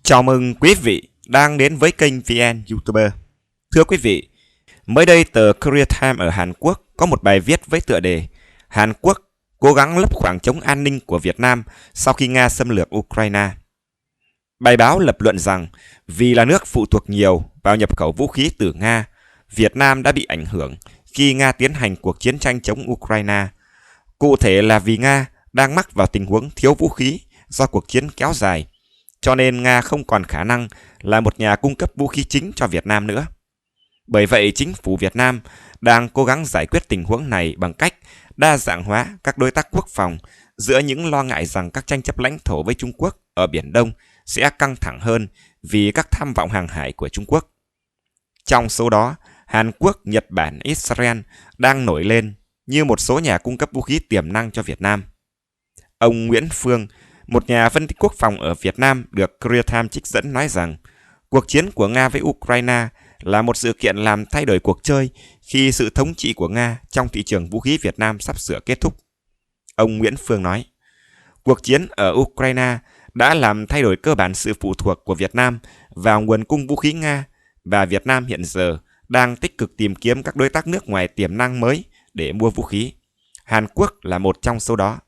Chào mừng quý vị đang đến với kênh VN YouTuber. Thưa quý vị, mới đây tờ Korea Times ở Hàn Quốc có một bài viết với tựa đề Hàn Quốc cố gắng lấp khoảng trống an ninh của Việt Nam sau khi Nga xâm lược Ukraine. Bài báo lập luận rằng vì là nước phụ thuộc nhiều vào nhập khẩu vũ khí từ Nga, Việt Nam đã bị ảnh hưởng khi Nga tiến hành cuộc chiến tranh chống Ukraine. Cụ thể là vì Nga đang mắc vào tình huống thiếu vũ khí do cuộc chiến kéo dài, cho nên Nga không còn khả năng là một nhà cung cấp vũ khí chính cho Việt Nam nữa. Bởi vậy, chính phủ Việt Nam đang cố gắng giải quyết tình huống này bằng cách đa dạng hóa các đối tác quốc phòng giữa những lo ngại rằng các tranh chấp lãnh thổ với Trung Quốc ở Biển Đông sẽ căng thẳng hơn vì các tham vọng hàng hải của Trung Quốc. Trong số đó, Hàn Quốc, Nhật Bản, Israel đang nổi lên như một số nhà cung cấp vũ khí tiềm năng cho Việt Nam. Ông Nguyễn Phương, một nhà phân tích quốc phòng ở Việt Nam được Korea Times trích dẫn nói rằng cuộc chiến của Nga với Ukraine là một sự kiện làm thay đổi cuộc chơi khi sự thống trị của Nga trong thị trường vũ khí Việt Nam sắp sửa kết thúc. Ông Nguyễn Phương nói, cuộc chiến ở Ukraine đã làm thay đổi cơ bản sự phụ thuộc của Việt Nam vào nguồn cung vũ khí Nga, và Việt Nam hiện giờ đang tích cực tìm kiếm các đối tác nước ngoài tiềm năng mới để mua vũ khí. Hàn Quốc là một trong số đó.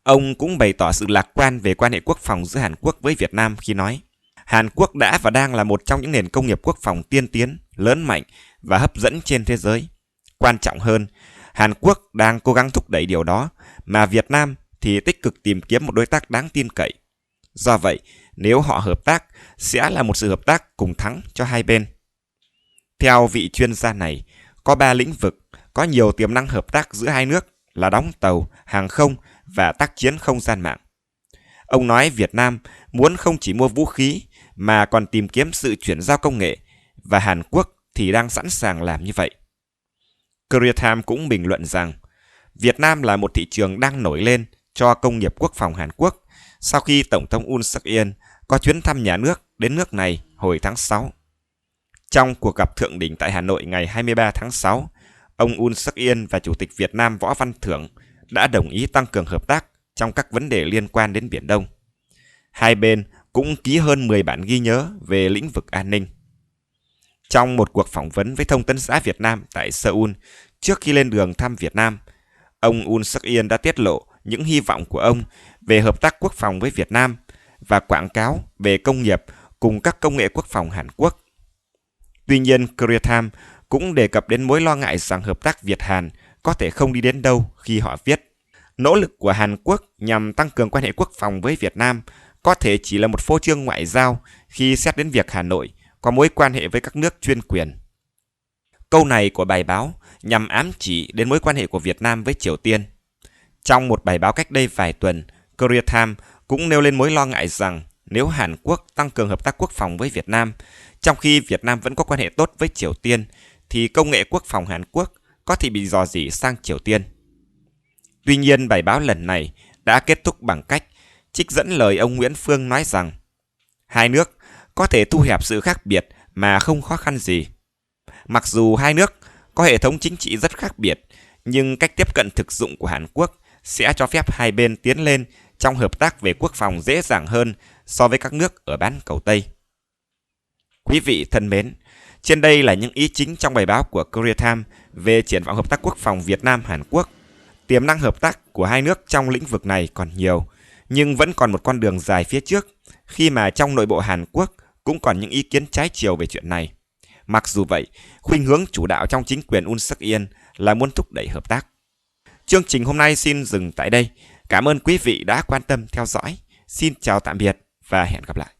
Ông cũng bày tỏ sự lạc quan về quan hệ quốc phòng giữa Hàn Quốc với Việt Nam khi nói, Hàn Quốc đã và đang là một trong những nền công nghiệp quốc phòng tiên tiến, lớn mạnh và hấp dẫn trên thế giới. Quan trọng hơn, Hàn Quốc đang cố gắng thúc đẩy điều đó, mà Việt Nam thì tích cực tìm kiếm một đối tác đáng tin cậy. Do vậy, nếu họ hợp tác, sẽ là một sự hợp tác cùng thắng cho hai bên. Theo vị chuyên gia này, có 3 lĩnh vực có nhiều tiềm năng hợp tác giữa hai nước là đóng tàu, hàng không và tác chiến không gian mạng. Ông nói Việt Nam muốn không chỉ mua vũ khí mà còn tìm kiếm sự chuyển giao công nghệ, và Hàn Quốc thì đang sẵn sàng làm như vậy. Korea Times cũng bình luận rằng Việt Nam là một thị trường đang nổi lên cho công nghiệp quốc phòng Hàn Quốc sau khi Tổng thống Yoon Suk Yeol có chuyến thăm nhà nước đến nước này hồi tháng 6. Trong cuộc gặp thượng đỉnh tại Hà Nội ngày 23 tháng 6, ông Yoon Suk Yeol và Chủ tịch Việt Nam Võ Văn Thưởng đã đồng ý tăng cường hợp tác trong các vấn đề liên quan đến Biển Đông. Hai bên cũng ký hơn 10 bản ghi nhớ về lĩnh vực an ninh. Trong một cuộc phỏng vấn với Thông tấn xã Việt Nam tại Seoul trước khi lên đường thăm Việt Nam, ông Yoon Suk Yeol đã tiết lộ những hy vọng của ông về hợp tác quốc phòng với Việt Nam và quảng cáo về công nghiệp cùng các công nghệ quốc phòng Hàn Quốc. Tuy nhiên, Korea Times cũng đề cập đến mối lo ngại rằng hợp tác Việt-Hàn có thể không đi đến đâu khi họ viết nỗ lực của Hàn Quốc nhằm tăng cường quan hệ quốc phòng với Việt Nam có thể chỉ là một phô trương ngoại giao khi xét đến việc Hà Nội có mối quan hệ với các nước chuyên quyền. Câu này của bài báo nhằm ám chỉ đến mối quan hệ của Việt Nam với Triều Tiên. Trong một bài báo cách đây vài tuần, Korea Times cũng nêu lên mối lo ngại rằng nếu Hàn Quốc tăng cường hợp tác quốc phòng với Việt Nam, trong khi Việt Nam vẫn có quan hệ tốt với Triều Tiên, thì công nghệ quốc phòng Hàn Quốc có thể bị rò rỉ sang Triều Tiên. Tuy nhiên, bài báo lần này đã kết thúc bằng cách trích dẫn lời ông Nguyễn Phương nói rằng hai nước có thể thu hẹp sự khác biệt mà không khó khăn gì. Mặc dù hai nước có hệ thống chính trị rất khác biệt, nhưng cách tiếp cận thực dụng của Hàn Quốc sẽ cho phép hai bên tiến lên trong hợp tác về quốc phòng dễ dàng hơn so với các nước ở bán cầu Tây. Quý vị thân mến, trên đây là những ý chính trong bài báo của Korea Times về triển vọng hợp tác quốc phòng Việt Nam-Hàn Quốc. Tiềm năng hợp tác của hai nước trong lĩnh vực này còn nhiều, nhưng vẫn còn một con đường dài phía trước, khi mà trong nội bộ Hàn Quốc cũng còn những ý kiến trái chiều về chuyện này. Mặc dù vậy, khuynh hướng chủ đạo trong chính quyền Yoon Suk Yeol là muốn thúc đẩy hợp tác. Chương trình hôm nay xin dừng tại đây. Cảm ơn quý vị đã quan tâm theo dõi. Xin chào tạm biệt và hẹn gặp lại.